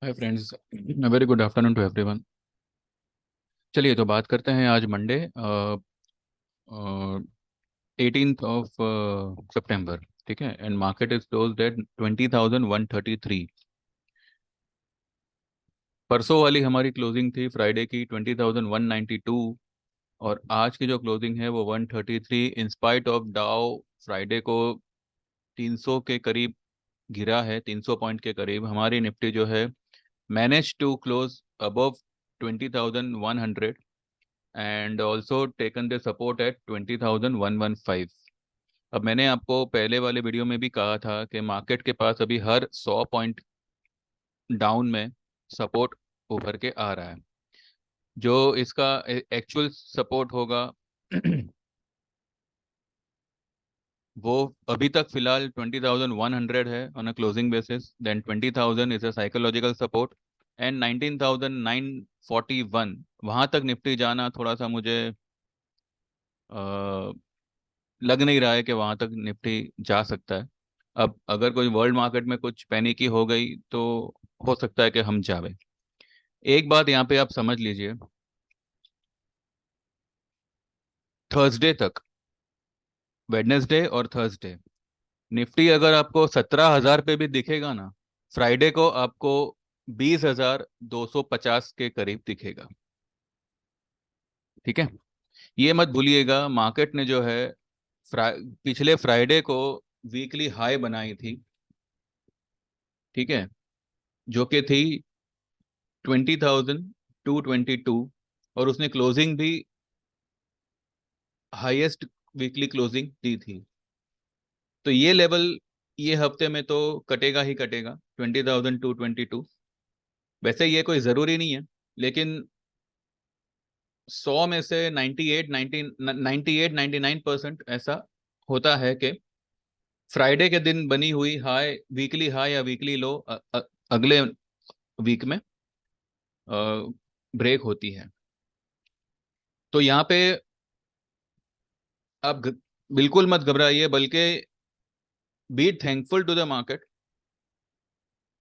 Hi friends, very good afternoon to everyone. चलिए तो बात करते हैं आज मंडे 18th ऑफ सितंबर। ठीक है, and market is closed eight 20,133। परसों वाली हमारी क्लोजिंग थी फ्राइडे की 20,192, और आज की जो क्लोजिंग है वो 133। इन स्पाइट ऑफ डाउ फ्राइडे को 300 के करीब गिरा है, 300 पॉइंट के करीब। हमारी निफ्टी जो है manage to close above 20,100 and also taken the support at 20,115। अब मैंने आपको पहले वाले वीडियो में भी कहा था कि मार्केट के पास अभी हर 100 पॉइंट डाउन में सपोर्ट उभर के आ रहा है। जो इसका एक्चुअल सपोर्ट होगा वो अभी तक फिलहाल 20,100 है on a closing basis. Then 20,000 is a psychological support and 19,941। वहां तक निफ्टी जाना थोड़ा सा मुझे लग नहीं रहा है कि वहां तक निफ्टी जा सकता है। अब अगर कोई वर्ल्ड मार्केट में कुछ पैनिकी हो गई तो हो सकता है कि हम जावे। एक बात यहाँ पे आप समझ लीजिए, थर्सडे तक, वेडनेसडे और थर्सडे, निफ्टी अगर आपको 17,000 पे भी दिखेगा ना, फ्राइडे को आपको 20,250 के करीब दिखेगा। ठीक है, ये मत भूलिएगा मार्केट ने जो है पिछले फ्राइडे को वीकली हाई बनाई थी। ठीक है, जो कि थी 20,222, और उसने क्लोजिंग भी हाईएस्ट वीकली क्लोजिंग दी थी। तो ये लेवल ये हफ्ते में तो कटेगा ही कटेगा, 20,222। वैसे ये कोई ज़रूरी नहीं है, लेकिन 100 में से 98 99% ऐसा होता है कि फ्राइडे के दिन बनी हुई हाई, वीकली हाई या वीकली लो अगले वीक में ब्रेक होती है। तो यहाँ पे आप बिल्कुल मत घबराइए, बल्कि be thankful to the market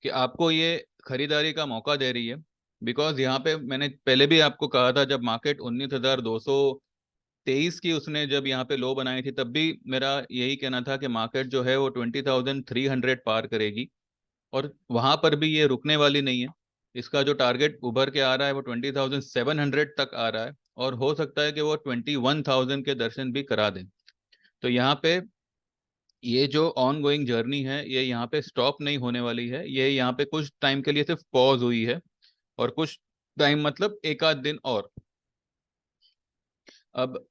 कि आपको ये खरीदारी का मौका दे रही है। बिकॉज यहाँ पे मैंने पहले भी आपको कहा था, जब मार्केट 19,223 की उसने जब यहाँ पे लो बनाई थी, तब भी मेरा यही कहना था कि मार्केट जो है वो 20,300 पार करेगी, और वहां पर भी ये रुकने वाली नहीं है। इसका जो टारगेट उभर के आ रहा है वो 20,700 तक आ रहा है, और हो सकता है कि वो 21,000 के दर्शन भी करा दें। तो यहाँ पे ये जो ऑन गोइंग जर्नी है ये यहाँ पे स्टॉप नहीं होने वाली है। ये यहाँ पे कुछ टाइम के लिए सिर्फ पॉज हुई है, और कुछ टाइम मतलब एक आध दिन और। अब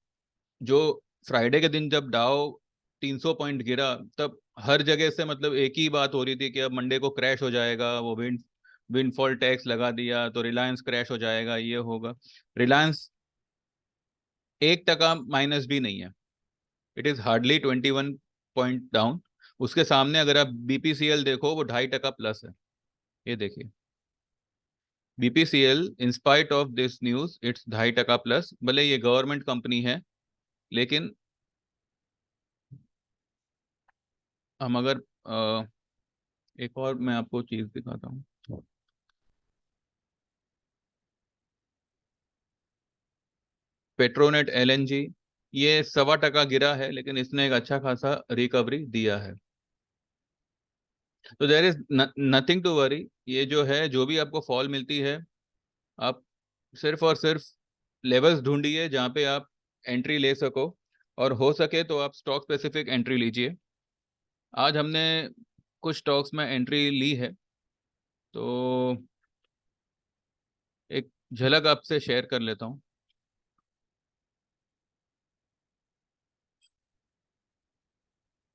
जो फ्राइडे के दिन जब डाउ 300 पॉइंट गिरा, तब हर जगह से मतलब एक ही बात हो रही थी कि अब मंडे को क्रैश हो जाएगा, वो विंडफॉल टैक्स लगा दिया तो रिलायंस क्रैश हो जाएगा, ये होगा। रिलायंस 1% माइनस भी नहीं है, it is hardly 21 point down. उसके सामने अगर आप बीपीसीएल देखो वो 2.5% प्लस है। ये देखिए, BPCL in spite of this news it's 2.5% plus. भले ये गवर्नमेंट कंपनी है, लेकिन हम अगर एक और मैं आपको चीज दिखाता हूँ। पेट्रोनेट एलएनजी, ये 1.25% गिरा है, लेकिन इसने एक अच्छा खासा रिकवरी दिया है। तो there is nothing to worry. ये जो है, जो भी आपको फॉल मिलती है, आप सिर्फ और सिर्फ लेवल्स ढूंढिए जहाँ पे आप एंट्री ले सको, और हो सके तो आप स्टॉक स्पेसिफिक एंट्री लीजिए। आज हमने कुछ स्टॉक्स में एंट्री ली है, तो एक झलक आपसे शेयर कर लेता हूँ।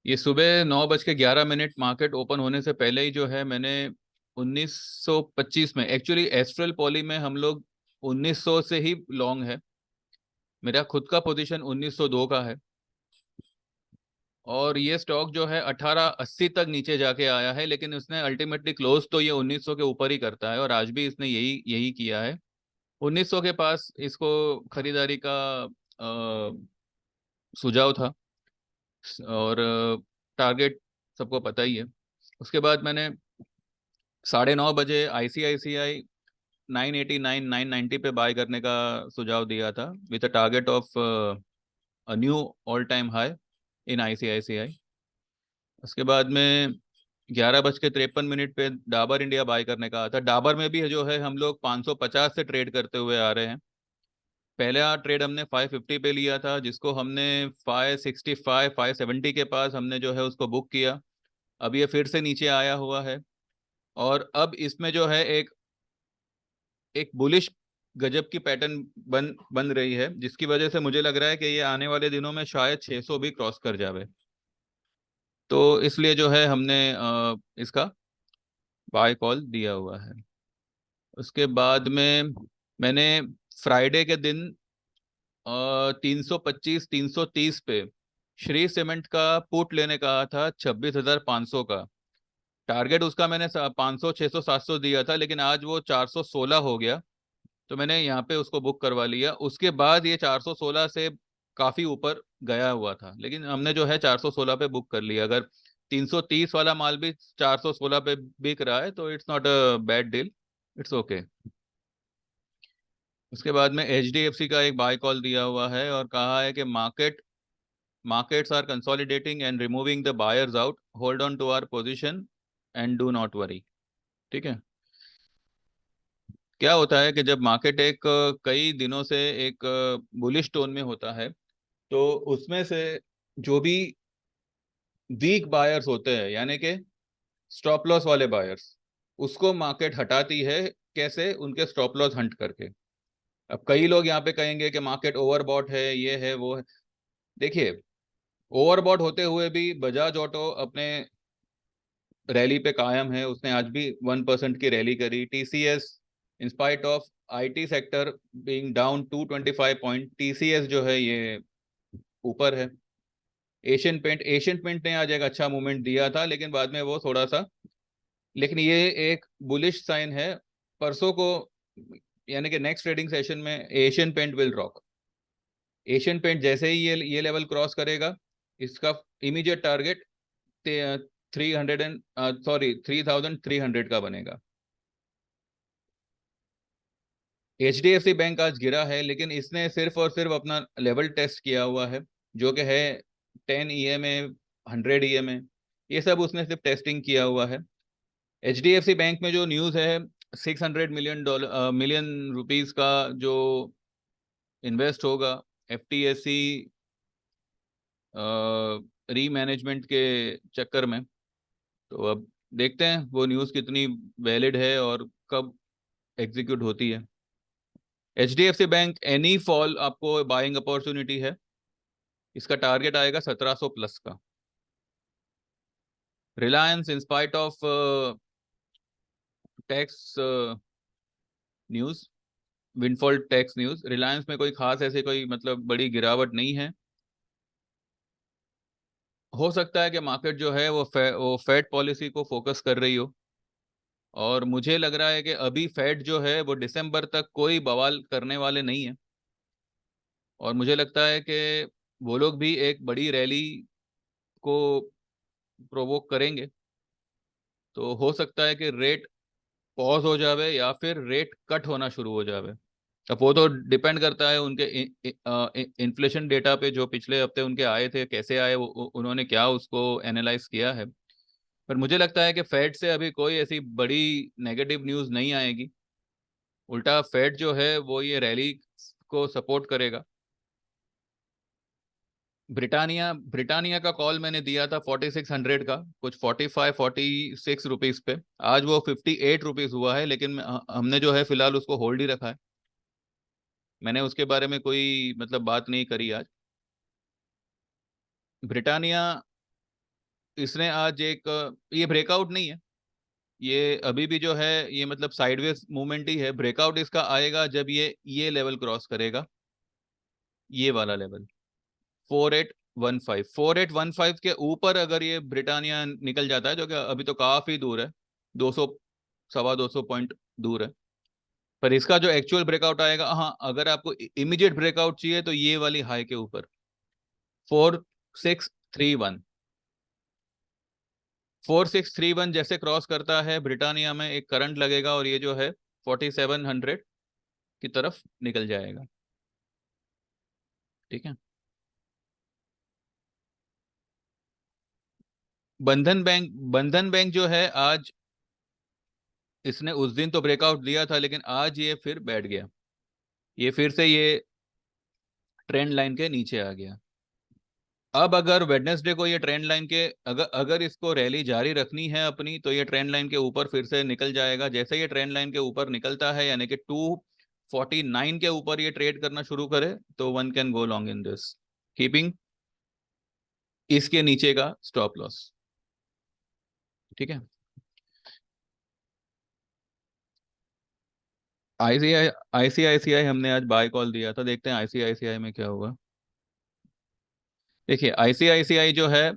ये सुबह 9:11 मार्केट ओपन होने से पहले ही जो है, मैंने 1925 में, एक्चुअली एस्ट्रल पॉली में हम लोग 1900 से ही लॉन्ग है। मेरा खुद का पोजीशन 1902 का है, और ये स्टॉक जो है 1880 तक नीचे जाके आया है, लेकिन उसने अल्टीमेटली क्लोज तो ये 1900 के ऊपर ही करता है, और आज भी इसने यही यही किया है। 1900 के पास इसको खरीदारी का सुझाव था, और टारगेट सबको पता ही है। उसके बाद मैंने 9:30 बजे ICICI 989 990 पे बाय करने का सुझाव दिया था, with a target of a knew all time high in ICICI। उसके बाद में 11:53 पे डाबर इंडिया बाय करने का आता। डाबर में भी जो है हम लोग 550 से ट्रेड करते हुए आ रहे हैं। पहला ट्रेड हमने 550 पे लिया था, जिसको हमने 565 570 के पास हमने जो है उसको बुक किया। अब ये फिर से नीचे आया हुआ है, और अब इसमें जो है एक एक बुलिश गजब की पैटर्न बन बन रही है, जिसकी वजह से मुझे लग रहा है कि ये आने वाले दिनों में शायद 600 भी क्रॉस कर जावे। तो इसलिए जो है हमने इसका बाय कॉल दिया हुआ है। उसके बाद में मैंने फ्राइडे के दिन 325 330 पे श्री सीमेंट का पुट लेने कहा था, 26,500 का। टारगेट उसका मैंने 500 600 700 दिया था, लेकिन आज वो 416 हो गया, तो मैंने यहाँ पे उसको बुक करवा लिया। उसके बाद ये 416 से काफी ऊपर गया हुआ था, लेकिन हमने जो है 416 पे बुक कर लिया। अगर 330 वाला माल भी 416 पे बिक रहा है तो it's not a bad deal, it's okay. उसके बाद में HDFC का एक बाय कॉल दिया हुआ है और कहा है कि markets are consolidating and removing the buyers out, hold on to our position and do not worry. ठीक है। क्या होता है कि जब मार्केट एक कई दिनों से एक बुलिश टोन में होता है, तो उसमें से जो भी वीक बायर्स होते हैं, यानी कि स्टॉप लॉस वाले बायर्स, उसको मार्केट हटाती है। कैसे? उनके स्टॉप लॉस हंट करके। अब कई लोग यहाँ पे कहेंगे कि मार्केट ओवरबॉट है, ये है वो है। देखिए, ओवरबॉट होते हुए भी बजाज ऑटो अपने रैली पे कायम है। उसने आज भी 1% की रैली करी। TCS, in spite of IT sector being down 225 point, TCS जो है ये ऊपर है। एशियन पेंट ने आज एक अच्छा मूवमेंट दिया था, लेकिन बाद में वो थोड़ा सा, लेकिन ये एक बुलिश साइन है परसों को, यानी कि नेक्स्ट ट्रेडिंग सेशन में Asian Paint will rock. Asian Paint जैसे ही ये लेवल क्रॉस करेगा, इसका इमीडिएट टारगेट 3,300 का बनेगा। HDFC बैंक आज गिरा है, लेकिन इसने सिर्फ और सिर्फ अपना लेवल टेस्ट किया हुआ है, जो कि है 10 EMA, 100 EMA। ये सब उसने सिर्फ टेस्टिंग किया हुआ है। HDFC बैंक में जो न्यूज़ है, $600 मिलियन रुपीस का जो इन्वेस्ट होगा FTSE रीमैनेजमेंट के चक्कर में। तो अब देखते हैं वो न्यूज़ कितनी वैलिड है और कब एग्जीक्यूट होती है। HDFC बैंक एनी फॉल आपको बाइंग अपॉर्चुनिटी है। इसका टारगेट आएगा 1700 प्लस का। Reliance, in spite of tax news, windfall tax news, Reliance में कोई खास ऐसे कोई मतलब बड़ी गिरावट नहीं है। हो सकता है कि मार्केट जो है वो फेड पॉलिसी को फोकस कर रही हो, और मुझे लग रहा है कि अभी फेड जो है वो दिसंबर तक कोई बवाल करने वाले नहीं है, और मुझे लगता है कि वो लोग भी एक बड़ी रैली को प्रोवोक करेंगे। तो हो सकता है कि रेट पॉज हो जावे या फिर रेट कट होना शुरू हो जावे। अब वो तो डिपेंड करता है उनके इन्फ्लेशन डेटा पे, जो पिछले हफ्ते उनके आए थे, कैसे आए, उन्होंने क्या उसको एनालाइज किया है। पर मुझे लगता है कि फेड से अभी कोई ऐसी बड़ी नेगेटिव न्यूज़ नहीं आएगी। उल्टा फेड जो है वो ये रैली को सपोर्ट करेगा। ब्रिटानिया ब्रिटानिया का कॉल मैंने दिया था 4600 का, कुछ 45 46 रुपीस पे। आज वो 58 रुपीस हुआ है, लेकिन हमने जो है फिलहाल उसको होल्ड ही रखा है। मैंने उसके बारे में कोई मतलब बात नहीं करी आज। ब्रिटानिया, इसने आज एक ये ब्रेकआउट नहीं है, ये अभी भी जो है ये मतलब साइडवेज मूवमेंट ही है। ब्रेकआउट इसका आएगा जब ये लेवल क्रॉस करेगा, ये वाला लेवल 4815। 4815 के ऊपर अगर ये ब्रिटानिया निकल जाता है, जो कि अभी तो काफी दूर है, 200 250 पॉइंट दूर है, पर इसका जो एक्चुअल ब्रेकआउट आएगा, हाँ, अगर आपको इमीडिएट ब्रेकआउट चाहिए तो ये वाली हाई के ऊपर 4631। 4631 जैसे क्रॉस करता है ब्रिटानिया में एक करंट लगेगा और ये जो है 4700 की तरफ निकल जाएगा। ठीक है। बंधन बैंक जो है आज, इसने उस दिन तो ब्रेकआउट दिया था लेकिन आज ये फिर बैठ गया, ये फिर से ये ट्रेंड लाइन के नीचे आ गया। अब अगर वेडनेसडे को ये ट्रेंड लाइन के, अगर अगर इसको रैली जारी रखनी है अपनी, तो ये ट्रेंड लाइन के ऊपर फिर से निकल जाएगा। जैसे ये ट्रेंड लाइन के ऊपर निकलता है, यानी कि 249 के ऊपर ये ट्रेड करना शुरू करे, तो one can go long in this, keeping इसके नीचे का स्टॉप लॉस। ठीक है। आईसीआई आईसीआईसीआई हमने आज बाय कॉल दिया था, देखते हैं आईसीआईसीआई में क्या होगा। देखिए आईसीआईसीआई जो है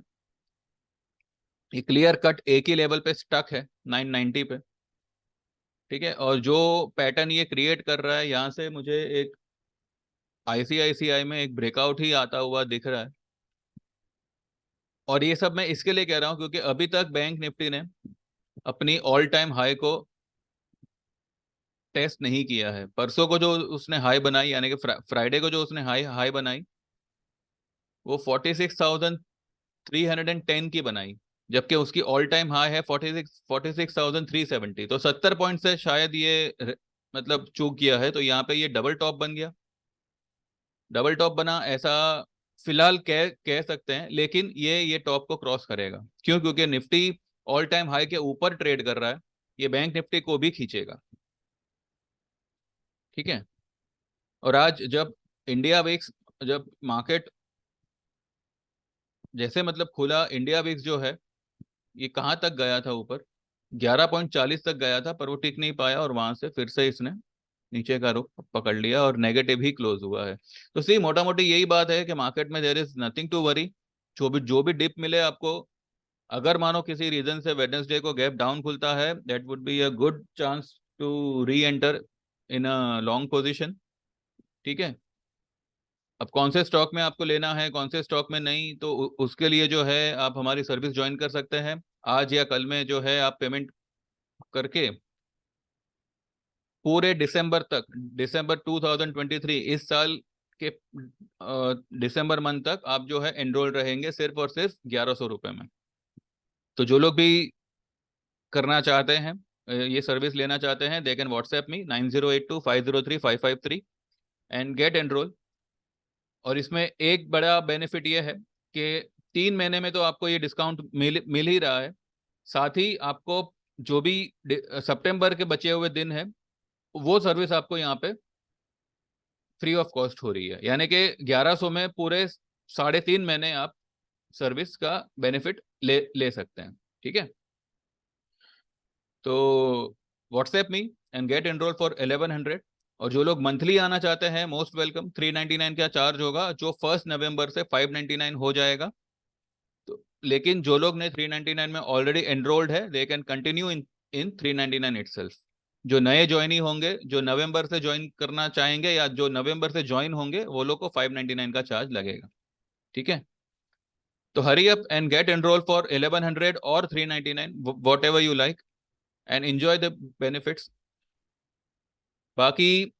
ये क्लियर कट एक ही लेवल पे स्टक है, 990 पे। ठीक है। और जो पैटर्न ये क्रिएट कर रहा है, यहाँ से मुझे एक आईसीआईसीआई में एक ब्रेकआउट ही आता हुआ दिख रहा है। और ये सब मैं इसके लिए कह रहा हूँ क्योंकि अभी तक बैंक निफ्टी ने अपनी ऑल टाइम हाई को टेस्ट नहीं किया है। परसों को जो उसने हाई बनाई, यानी कि फ्राइडे को जो उसने हाई हाई बनाई, वो 46,310 की बनाई, जबकि उसकी ऑल टाइम हाई है 46,370। तो 70 पॉइंट से शायद ये मतलब चूक किया है। तो यहाँ पे ये डबल टॉप बन गया, डबल टॉप बना ऐसा फिलहाल कह कह सकते हैं। लेकिन ये टॉप को क्रॉस करेगा, क्यों? क्योंकि निफ्टी ऑल टाइम हाई के ऊपर ट्रेड कर रहा है, ये बैंक निफ्टी को भी खींचेगा। ठीक है। और आज जब इंडिया विक्स, जब मार्केट जैसे मतलब खुला, इंडिया विक्स जो है ये कहाँ तक गया था? ऊपर 11.40 तक गया था, पर वो टिक नहीं पाया और वहां से फिर से इसने नीचे का रुख पकड़ लिया और नेगेटिव ही क्लोज हुआ है। तो सी मोटा मोटी यही बात है कि मार्केट में there is nothing to worry. जो भी डिप मिले आपको, अगर मानो किसी रीजन से वेडनेसडे को गैप डाउन खुलता है, that would be a good chance to reenter in a long position. ठीक है। अब कौन से स्टॉक में आपको लेना है, कौन से स्टॉक में नहीं, तो उसके लिए जो है आप हमारी सर्विस ज्वाइन कर सकते हैं। आज या कल में जो है आप पेमेंट करके पूरे दिसंबर तक, दिसंबर 2023 इस साल के दिसंबर मंथ तक आप जो है एनरोल रहेंगे सिर्फ और सिर्फ 1100 रुपये में। तो जो लोग भी करना चाहते हैं, ये सर्विस लेना चाहते हैं, they can WhatsApp me 9082503553 and get enrol. और इसमें एक बड़ा बेनिफिट ये है कि 3 महीने में तो आपको ये डिस्काउंट मिल ही रहा है। साथ ही आपको जो भी सितंबर के बचे हुए दिन है, वो सर्विस आपको यहाँ पे फ्री ऑफ कॉस्ट हो रही है, यानी कि 1100 में पूरे 3.5 महीने आप सर्विस का बेनिफिट ले ले सकते हैं। ठीक है। तो WhatsApp me and get enrol for 1100। और जो लोग मंथली आना चाहते हैं, मोस्ट वेलकम। 399 का चार्ज होगा, जो 1 नवंबर से 599 हो जाएगा। तो लेकिन जो लोग ने 399 में ऑलरेडी एनरोल्ड है, they can continue in in 399 itself. जो नए ज्वाइनी होंगे, जो नवंबर से ज्वाइन करना चाहेंगे या जो नवंबर से ज्वाइन होंगे, वो लोग को 599 का चार्ज लगेगा। ठीक है। तो hurry up and get enrol for 1100 और 399, whatever you like, and enjoy the benefits. बाकी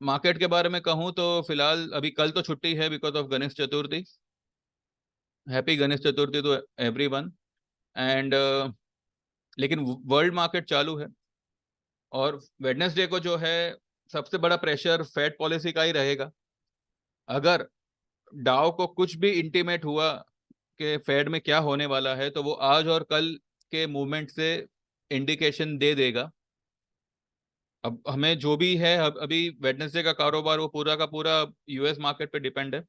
मार्केट के बारे में कहूँ तो फिलहाल अभी कल तो छुट्टी है because of Ganesh Chaturthi. Happy Ganesh Chaturthi to everyone. And लेकिन वर्ल्ड मार्केट चालू है। और वेडनेसडे को जो है सबसे बड़ा प्रेशर फेड पॉलिसी का ही रहेगा। अगर डाउ को कुछ भी इंटीमेट हुआ कि फेड में क्या होने वाला है, तो वो आज और कल के मूवमेंट से इंडिकेशन दे देगा। अब हमें जो भी है, अभी वेडनेसडे का कारोबार वो पूरा का पूरा यूएस मार्केट पे डिपेंड है।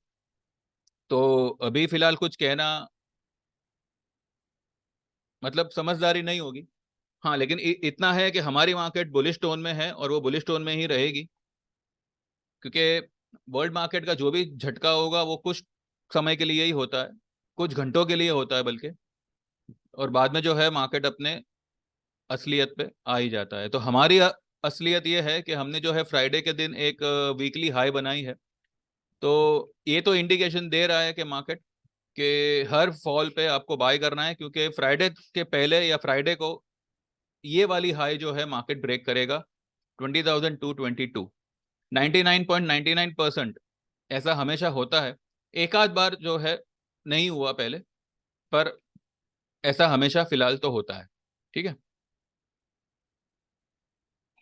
तो अभी फिलहाल कुछ कहना मतलब समझदारी नहीं होगी। हाँ, लेकिन इतना है कि हमारी मार्केट बुलिश टोन में है और वो बुलिश टोन में ही रहेगी, क्योंकि वर्ल्ड मार्केट का जो भी झटका होगा वो कुछ समय के लिए ही होता है, कुछ घंटों के लिए होता है बल्कि। और बाद में जो है मार्केट अपने असलियत पे आ ही जाता है। तो हमारी असलियत ये है कि हमने जो है फ्राइडे के दिन एक वीकली हाई बनाई है। तो ये तो इंडिकेशन दे रहा है कि मार्केट कि हर फॉल पे आपको बाय करना है, क्योंकि फ्राइडे के पहले या फ्राइडे को ये वाली हाई जो है मार्केट ब्रेक करेगा 20,222। 99.99% ऐसा हमेशा होता है। एक आध बार जो है नहीं हुआ पहले, पर ऐसा हमेशा फिलहाल तो होता है। ठीक है,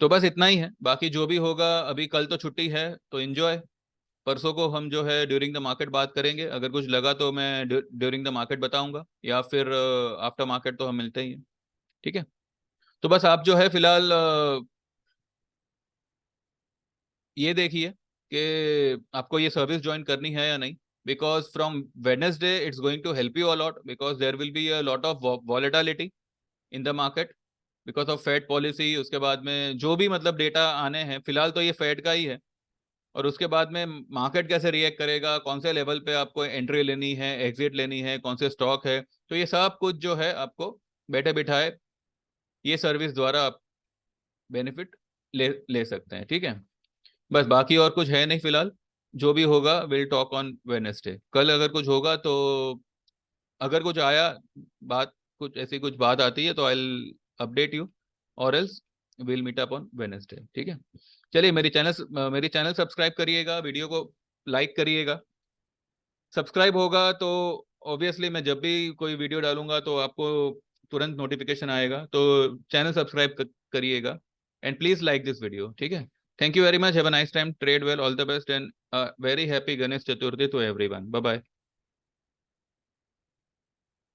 तो बस इतना ही है। बाकी जो भी होगा, अभी कल तो छुट्टी है तो एंजॉय। परसों को हम जो है ड्यूरिंग द मार्केट बात करेंगे। अगर कुछ लगा तो मैं ड्यूरिंग द मार्केट बताऊंगा, या फिर आफ्टर मार्केट तो हम मिलते ही हैं। ठीक है, तो बस आप जो है फिलहाल ये देखिए कि आपको ये सर्विस ज्वाइन करनी है या नहीं। Because from Wednesday it's going to help you a lot, because there will be a lot of volatility in the market because of Fed policy. उसके बाद में जो भी मतलब डेटा आने हैं, फिलहाल तो ये फेड का ही है। और उसके बाद में मार्केट कैसे रिएक्ट करेगा, कौन से लेवल पे आपको एंट्री लेनी है, एग्जिट लेनी है, कौन से स्टॉक है, तो ये सब कुछ जो है आपको बैठे बिठाए ये सर्विस द्वारा आप बेनिफिट ले ले सकते हैं। ठीक है, बस बाकी और कुछ है नहीं फिलहाल। जो भी होगा विल टॉक ऑन वेडनेसडे। कल अगर कुछ होगा तो, अगर कुछ आया बात, कुछ ऐसी कुछ बात आती है तो आई विल अपडेट यू, और else will meet up on Wednesday. ठीक है, चलिए मेरी चैनल सब्सक्राइब करिएगा, वीडियो को लाइक करिएगा। सब्सक्राइब होगा तो ऑब्वियसली मैं जब भी कोई वीडियो डालूंगा तो आपको तुरंत नोटिफिकेशन आएगा, तो चैनल सब्सक्राइब करिएगा। And please like this video. ठीक है, thank you very much, have a nice time, trade well, all the best, and very happy Ganesh Chaturthi to everyone. Bye bye.